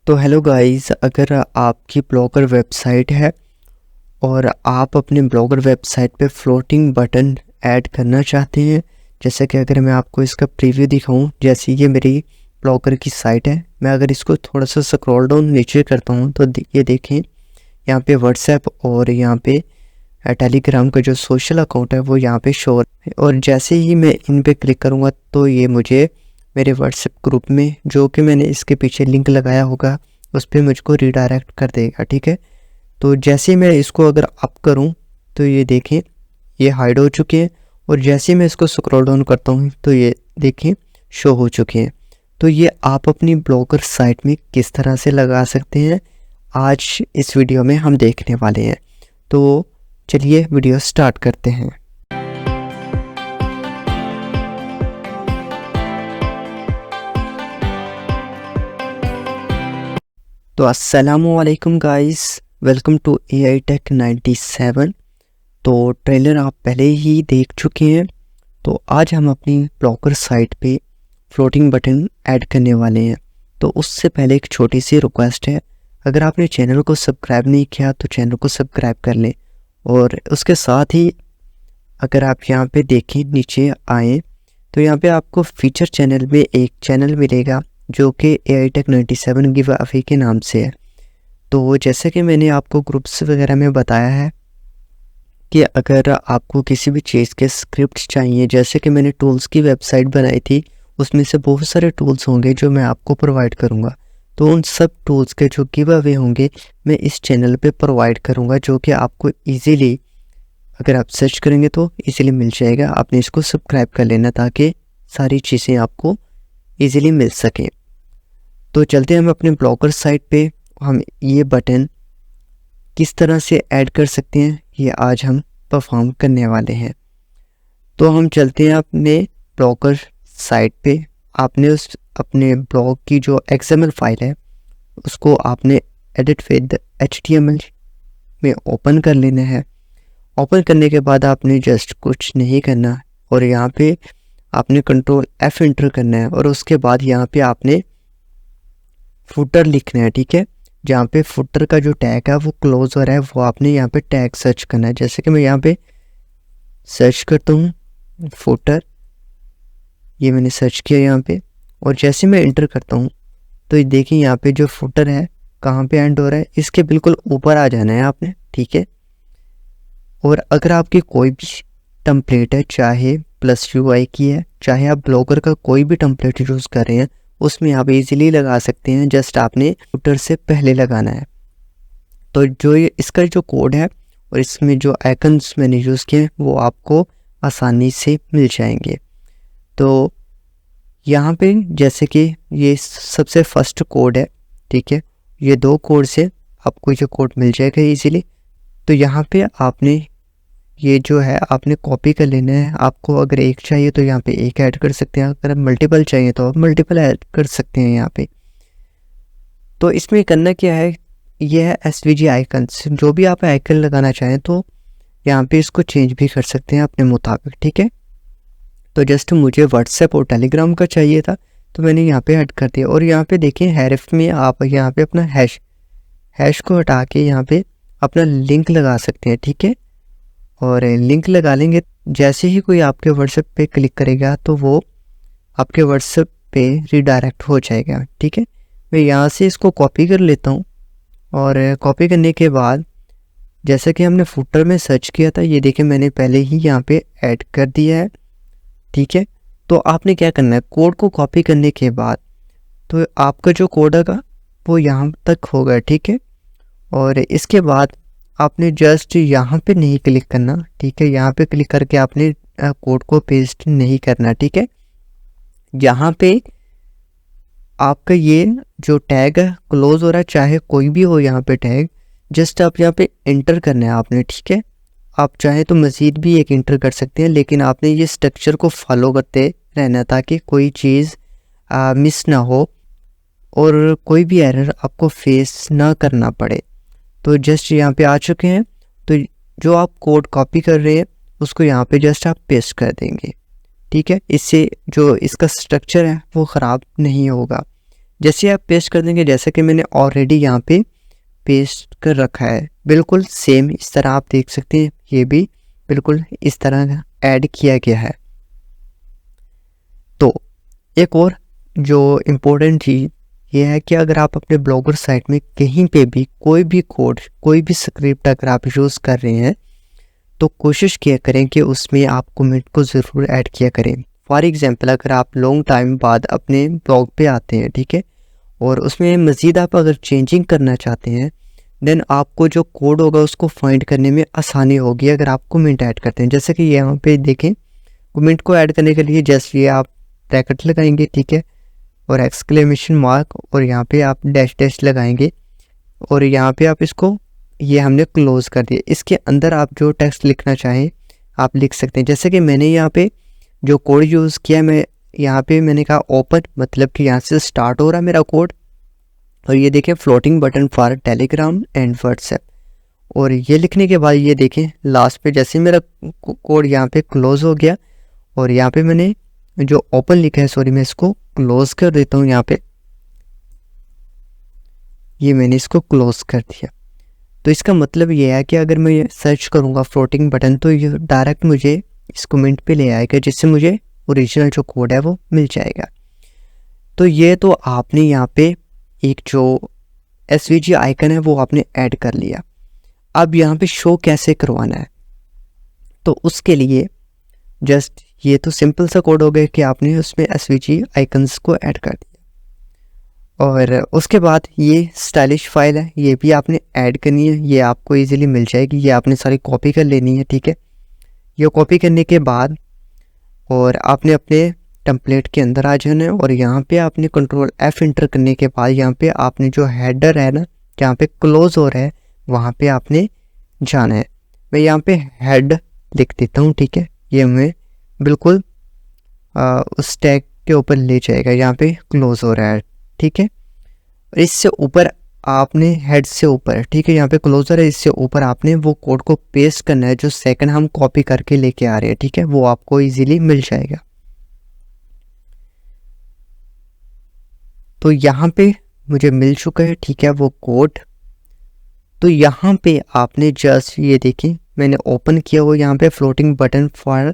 तो hello guys, अगर आपकी ब्लॉगर वेबसाइट है और आप अपने ब्लॉगर वेबसाइट पे फ्लोटिंग बटन ऐड करना चाहते हैं, जैसे कि अगर मैं आपको इसका प्रीव्यू दिखाऊं, जैसे ये मेरी ब्लॉगर की साइट है। मैं अगर इसको थोड़ा सा स्क्रॉल डाउन नीचे करता हूं तो ये देखें, यहाँ पे व्हाट्सएप और यहाँ पे टेलीग्राम का जो सोशल अकाउंट है वो यहाँ पे शो है। और जैसे ही मैं इन पे क्लिक करूँगा तो ये मुझे मेरे व्हाट्सएप ग्रुप में, जो कि मैंने इसके पीछे लिंक लगाया होगा, उस पर मुझको रीडायरेक्ट कर देगा। ठीक है, तो जैसे ही मैं इसको अगर अप करूं तो ये देखें ये हाइड हो चुके हैं, और जैसे ही मैं इसको स्क्रॉल डाउन करता हूं तो ये देखें शो हो चुके हैं। तो ये आप अपनी ब्लॉगर साइट में किस तरह से लगा सकते हैं, आज इस वीडियो में हम देखने वाले हैं। तो चलिए वीडियो स्टार्ट करते हैं। तो अस्सलामुअलैकुम guys, welcome to AI Tech 97। तो ट्रेलर आप पहले ही देख चुके हैं। तो आज हम अपनी ब्लॉगर साइट पे फ्लोटिंग बटन ऐड करने वाले हैं। तो उससे पहले एक छोटी सी रिक्वेस्ट है, अगर आपने चैनल को सब्सक्राइब नहीं किया तो चैनल को सब्सक्राइब कर लें। और उसके साथ ही अगर आप यहाँ पे देखें, नीचे आएँ तो यहाँ पे आपको फीचर चैनल में एक चैनल मिलेगा जो कि AI Tech 97 गिव अवे के नाम से है। तो जैसे कि मैंने आपको ग्रुप्स वगैरह में बताया है कि अगर आपको किसी भी चीज़ के स्क्रिप्ट चाहिए, जैसे कि मैंने टूल्स की वेबसाइट बनाई थी, उसमें से बहुत सारे टूल्स होंगे जो मैं आपको प्रोवाइड करूंगा। तो उन सब टूल्स के जो गिव अवे होंगे मैं इस चैनल पे प्रोवाइड करूंगा, जो कि आपको ईजीली, अगर आप सर्च करेंगे तो ईजीली मिल जाएगा। आपने इसको सब्सक्राइब कर लेना ताकि सारी चीज़ें आपको ईजीली मिल सकें। तो चलते हैं हम अपने ब्लॉगर साइट पे। हम ये बटन किस तरह से ऐड कर सकते हैं ये आज हम परफॉर्म करने वाले हैं। तो हम चलते हैं अपने ब्लॉगर साइट पे। आपने उस अपने ब्लॉग की जो XML फाइल है उसको आपने एडिट विद HTML में ओपन कर लेना है। ओपन करने के बाद आपने जस्ट कुछ नहीं करना, और यहाँ पे आपने कंट्रोल F एंटर करना है, और उसके बाद यहाँ पे आपने फुटर लिखना है। ठीक है, जहाँ पे फुटर का जो टैग है वो क्लोज हो रहा है, वो आपने यहाँ पे टैग सर्च करना है। जैसे कि मैं यहाँ पे सर्च करता हूँ फुटर, ये मैंने सर्च किया यहाँ पे, और जैसे मैं एंटर करता हूँ तो देखिए यहाँ पे जो फुटर है कहाँ पे एंड हो रहा है, इसके बिल्कुल ऊपर आ जाना है आपने। ठीक है, और अगर आपकी कोई भी टेम्पलेट है, चाहे प्लस UI की है, चाहे आप ब्लॉगर का कोई भी टेम्पलेट यूज़ कर रहे हैं, उसमें आप इजीली लगा सकते हैं। जस्ट आपने फुटर से पहले लगाना है। तो जो ये इसका जो कोड है और इसमें जो आइकन्स मैंने यूज़ किए वो आपको आसानी से मिल जाएंगे। तो यहाँ पे जैसे कि ये सबसे फर्स्ट कोड है, ठीक है, ये दो कोड से आपको ये कोड मिल जाएगा इजीली। तो यहाँ पे आपने ये जो है आपने कॉपी कर लेना है। आपको अगर एक चाहिए तो यहाँ पे एक ऐड कर सकते हैं, अगर मल्टीपल चाहिए तो आप मल्टीपल ऐड कर सकते हैं यहाँ पे। तो इसमें करना क्या है, ये है SVG आइकन्स। जो भी आप आइकन लगाना चाहें तो यहाँ पे इसको चेंज भी कर सकते हैं अपने मुताबिक। ठीक है, तो जस्ट मुझे व्हाट्सएप और टेलीग्राम का चाहिए था तो मैंने यहाँ पे ऐड कर दिया। और यहाँ पे देखिए हैरिफ में आप यहाँ पे अपना हैश को हटा के यहाँ पे अपना लिंक लगा सकते हैं। ठीक है, और लिंक लगा लेंगे, जैसे ही कोई आपके व्हाट्सएप पे क्लिक करेगा तो वो आपके व्हाट्सएप पे रीडायरेक्ट हो जाएगा। ठीक है, मैं यहाँ से इसको कॉपी कर लेता हूँ, और कॉपी करने के बाद जैसे कि हमने फुटर में सर्च किया था, ये देखिए मैंने पहले ही यहाँ पे ऐड कर दिया है। ठीक है, तो आपने क्या करना है, कोड को कॉपी करने के बाद तो आपका जो कोड होगा वो यहाँ तक होगा। ठीक है, और इसके बाद आपने जस्ट यहाँ पे नहीं क्लिक करना। ठीक है, यहाँ पे क्लिक करके आपने कोड को पेस्ट नहीं करना। ठीक है, यहाँ पे आपका ये जो टैग है क्लोज हो रहा है, चाहे कोई भी हो यहाँ पे टैग, जस्ट आप यहाँ पे एंटर करना है आपने। ठीक है, आप चाहे तो मज़ीद भी एक एंटर कर सकते हैं, लेकिन आपने ये स्ट्रक्चर को फॉलो करते रहना ताकि कोई चीज़ मिस ना हो और कोई भी एरर आपको फेस ना करना पड़े। तो जस्ट यहाँ पे आ चुके हैं, तो जो आप कोड कॉपी कर रहे हैं उसको यहाँ पे जस्ट आप पेस्ट कर देंगे। ठीक है, इससे जो इसका स्ट्रक्चर है वो ख़राब नहीं होगा। जैसे आप पेस्ट कर देंगे, जैसे कि मैंने ऑलरेडी यहाँ पे पेस्ट कर रखा है, बिल्कुल सेम इस तरह आप देख सकते हैं, ये भी बिल्कुल इस तरह ऐड किया गया है। तो एक और जो इम्पोर्टेंट चीज़ ये है कि अगर आप अपने ब्लॉगर साइट में कहीं पे भी कोई भी कोड, कोई भी स्क्रिप्ट अगर आप यूज़ कर रहे हैं तो कोशिश किया करें कि उसमें आप कमेंट को ज़रूर ऐड किया करें। फॉर एग्जांपल, अगर आप लॉन्ग टाइम बाद अपने ब्लॉग पे आते हैं, ठीक है, और उसमें मज़ीद आप अगर चेंजिंग करना चाहते हैं, देन आपको जो कोड होगा उसको फाइंड करने में आसानी होगी अगर आप कमेंट ऐड करते हैं। जैसे कि यहाँ पे देखें, कमेंट को ऐड करने के लिए जस्ट ये आप ब्रैकेट लगाएंगे, ठीक है, और एक्सक्लेमेशन मार्क, और यहाँ पे आप डैश डैश लगाएंगे, और यहाँ पे आप इसको, ये हमने क्लोज कर दिया। इसके अंदर आप जो टेक्स्ट लिखना चाहें आप लिख सकते हैं। जैसे कि मैंने यहाँ पे जो कोड यूज़ किया, मैं यहाँ पे मैंने कहा ओपन, मतलब कि यहाँ से स्टार्ट हो रहा है मेरा कोड, और ये देखें floating button for Telegram and WhatsApp, और ये लिखने के बाद ये देखें लास्ट पे जैसे मेरा कोड यहाँ पे क्लोज हो गया, और यहाँ पे मैंने जो ओपन लिखा है, सॉरी मैं इसको क्लोज कर देता हूँ। यहाँ पे ये मैंने इसको क्लोज कर दिया। तो इसका मतलब ये है कि अगर मैं ये सर्च करूँगा फ्लोटिंग बटन तो ये डायरेक्ट मुझे इस कमेंट पे ले आएगा, जिससे मुझे ओरिजिनल जो कोड है वो मिल जाएगा। तो ये तो आपने यहाँ पे एक जो SVG आइकन है वो आपने ऐड कर लिया। अब यहाँ पे शो कैसे करवाना है, तो उसके लिए जस्ट ये तो सिंपल सा कोड हो गया कि आपने उसमें SVG आइकन्स को ऐड कर दिया, और उसके बाद ये स्टाइलिश फाइल है, ये भी आपने ऐड करनी है। ये आपको इजीली मिल जाएगी, ये आपने सारी कॉपी कर लेनी है, ठीक है। ये कॉपी करने के बाद और आपने अपने टेम्पलेट के अंदर आ जाना है, और यहाँ पे आपने कंट्रोल F इंटर करने के बाद यहाँ पे आपने जो हेडर है ना, जहाँ पे क्लोज हो रहा है वहाँ पे आपने जाना है। मैं यहाँ पे हेड लिख देता हूँ, ठीक है, ये हमें बिल्कुल उस टैग के ऊपर ले जाएगा, यहाँ पे क्लोज हो रहा है, ठीक है। इससे ऊपर आपने हेड से ऊपर, ठीक है, यहाँ पे क्लोजर है, इससे ऊपर आपने वो कोड को पेस्ट करना है जो सेकंड हम कॉपी करके लेके आ रहे हैं, ठीक है, वो आपको इजीली मिल जाएगा। तो यहाँ पे मुझे मिल चुका है, ठीक है, वो कोड। तो यहाँ पे आपने जस्ट ये देखिए मैंने ओपन किया वो यहाँ पे floating button for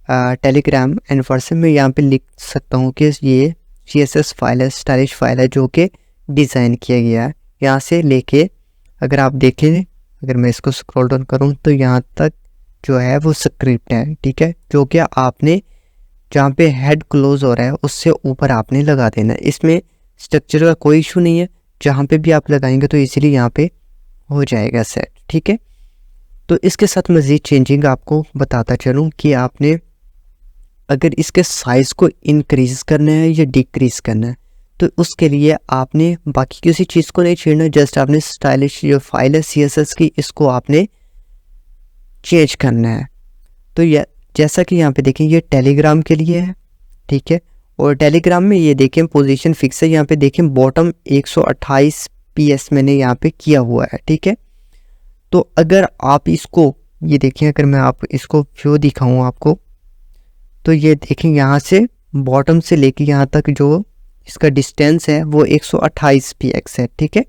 Telegram and WhatsApp में यहाँ पे लिख सकता हूँ कि ये CSS फाइल है, स्टाइलिश फाइल है जो कि डिज़ाइन किया गया है। यहाँ से लेके अगर आप देखें, अगर मैं इसको स्क्रॉल डाउन करूँ तो यहाँ तक जो है वो स्क्रिप्ट है, ठीक है, जो कि आपने जहाँ पे हेड क्लोज हो रहा है उससे ऊपर आपने लगा देना है। इसमें स्ट्रक्चर का कोई इशू नहीं है, जहाँ पे भी आप लगाएंगे तो इजीली यहाँ पे हो जाएगा सेट, ठीक है। तो इसके साथ मज़ीद चेंजिंग आपको बताता चलूँ कि आपने अगर इसके साइज़ को इंक्रीज़ करना है या डिक्रीज़ करना है, तो उसके लिए आपने बाकी किसी चीज़ को नहीं छेड़ना, जस्ट आपने स्टाइलिश जो फाइल है CSS की, इसको आपने चेंज करना है। तो ये जैसा कि यहाँ पे देखें ये टेलीग्राम के लिए है, ठीक है, और टेलीग्राम में ये देखें पोजीशन फिक्स है, यहाँ पे देखें बॉटम 128 PS मैंने यहाँ पे किया हुआ है, ठीक है। तो अगर आप इसको ये देखें, अगर मैं आप इसको व्यू दिखाऊँ आपको, तो ये देखें यहाँ से बॉटम से लेके यहाँ तक जो इसका डिस्टेंस है वो 128 px है, ठीक है।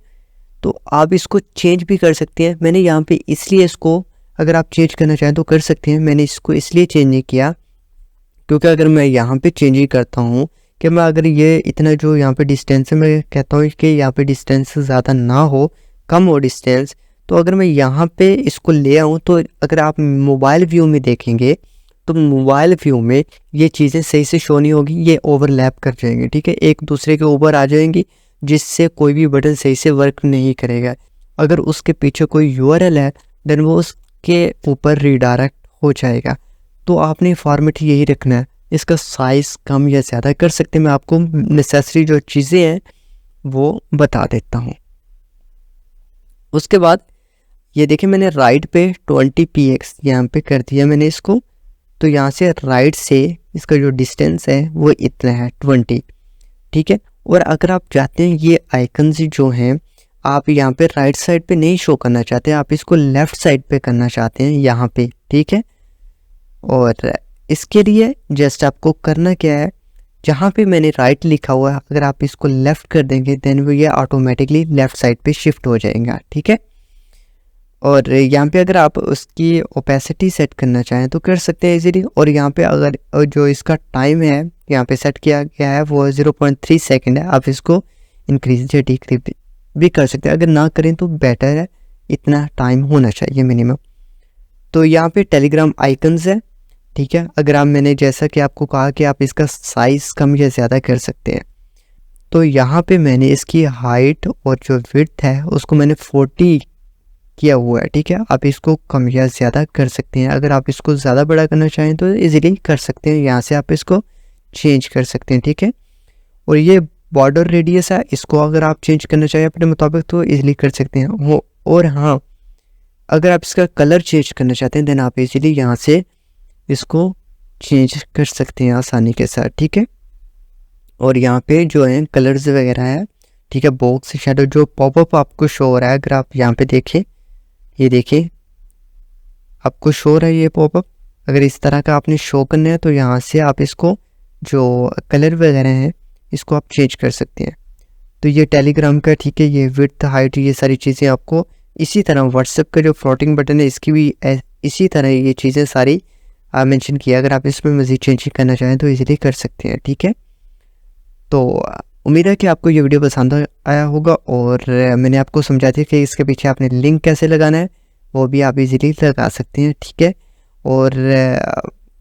तो आप इसको चेंज भी कर सकते हैं। मैंने यहाँ पे इसलिए इसको, अगर आप चेंज करना चाहें तो कर सकते हैं, मैंने इसको इसलिए चेंज नहीं किया क्योंकि अगर मैं यहाँ पे चेंज ही करता हूँ कि मैं अगर ये इतना जो यहाँ पे डिस्टेंस है, मैं कहता हूँ कि यहाँ पे डिस्टेंस ज़्यादा ना हो, कम हो डिस्टेंस, तो अगर मैं यहाँ पे इसको ले आऊँ तो अगर आप मोबाइल व्यू में देखेंगे तो मोबाइल व्यू में ये चीज़ें सही से शो नहीं होगी, ये ओवरलैप कर जाएंगे, ठीक है, एक दूसरे के ऊपर आ जाएंगी, जिससे कोई भी बटन सही से वर्क नहीं करेगा। अगर उसके पीछे कोई URL है देन वो उसके ऊपर रीडायरेक्ट हो जाएगा। तो आपने फॉर्मेट यही रखना है, इसका साइज़ कम या ज़्यादा कर सकते हैं। मैं आपको नेसेसरी जो चीज़ें हैं वो बता देता हूँ। उसके बाद ये देखिए मैंने राइट पे 20 px यहाँ पे कर दिया मैंने इसको, तो यहाँ से राइट से इसका जो डिस्टेंस है वो इतना है 20, ठीक है। और अगर आप चाहते हैं ये आइकन्स जो हैं आप यहाँ पे राइट साइड पे नहीं शो करना चाहते, आप इसको लेफ़्ट साइड पे करना चाहते हैं यहाँ पे, ठीक है। और इसके लिए जस्ट आपको करना क्या है, जहाँ पे मैंने राइट लिखा हुआ है अगर आप इसको लेफ़्ट कर देंगे देन वो ये ऑटोमेटिकली लेफ़्ट साइड पे शिफ्ट हो जाएगा, ठीक है। और यहाँ पे अगर आप उसकी ओपेसिटी सेट करना चाहें तो कर सकते हैं इजीली। और यहाँ पे अगर जो इसका टाइम है यहाँ पे सेट किया गया है वो 0.3 सेकंड है, आप इसको इंक्रीज या डिक्रीज भी कर सकते हैं। अगर ना करें तो बेटर है, इतना टाइम होना चाहिए मिनिमम। तो यहाँ पे टेलीग्राम आइकन्स है, ठीक है। अगर आप मैंने जैसा कि आपको कहा कि आप इसका साइज़ कम या ज़्यादा कर सकते हैं, तो यहाँ पे मैंने इसकी हाइट और जो विड्थ है उसको मैंने 40 किया हुआ है, ठीक है। आप इसको कम या ज़्यादा कर सकते हैं। अगर आप इसको ज़्यादा बड़ा करना चाहें तो इजीली कर सकते हैं, यहाँ से आप इसको चेंज कर सकते हैं, ठीक है। और ये बॉर्डर रेडियस है, इसको अगर आप चेंज करना चाहें अपने मुताबिक तो इजीली कर सकते हैं वो। और हाँ, अगर आप इसका कलर चेंज करना चाहते हैं देन आप इजीली यहाँ से इसको चेंज कर सकते हैं आसानी के साथ, ठीक है। और यहाँ पे जो है कलर्स वगैरह है, ठीक है। बॉक्स शेडो जो पॉपअप आपको शो हो रहा है, अगर आप यहाँ पे देखें, ये देखिए आपको शो हो रहा है ये पॉपअप। अगर इस तरह का आपने शो करना है तो यहाँ से आप इसको जो कलर वगैरह हैं इसको आप चेंज कर सकते हैं। तो ये टेलीग्राम का, ठीक है, ये विड्थ हाइट ये सारी चीज़ें आपको इसी तरह व्हाट्सएप का जो फ्लोटिंग बटन है इसकी भी इसी तरह ये चीज़ें सारी मेंशन किया। अगर आप इसमें मज़ीद चेंज करना चाहें तो इजीली कर सकते हैं, ठीक है। तो उम्मीद है कि आपको ये वीडियो पसंद आया होगा और मैंने आपको समझा दिया कि इसके पीछे आपने लिंक कैसे लगाना है वो भी आप इजीली लगा सकते हैं, ठीक है। और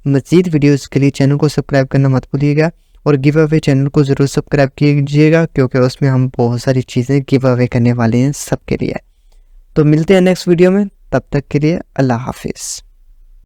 मज़ीद वीडियोस के लिए चैनल को सब्सक्राइब करना मत भूलिएगा और गिव अवे चैनल को ज़रूर सब्सक्राइब कीजिएगा क्योंकि उसमें हम बहुत सारी चीज़ें गिव अवे करने वाले हैं सबके लिए। तो मिलते हैं नेक्स्ट वीडियो में, तब तक के लिए अल्लाह हाफिज़।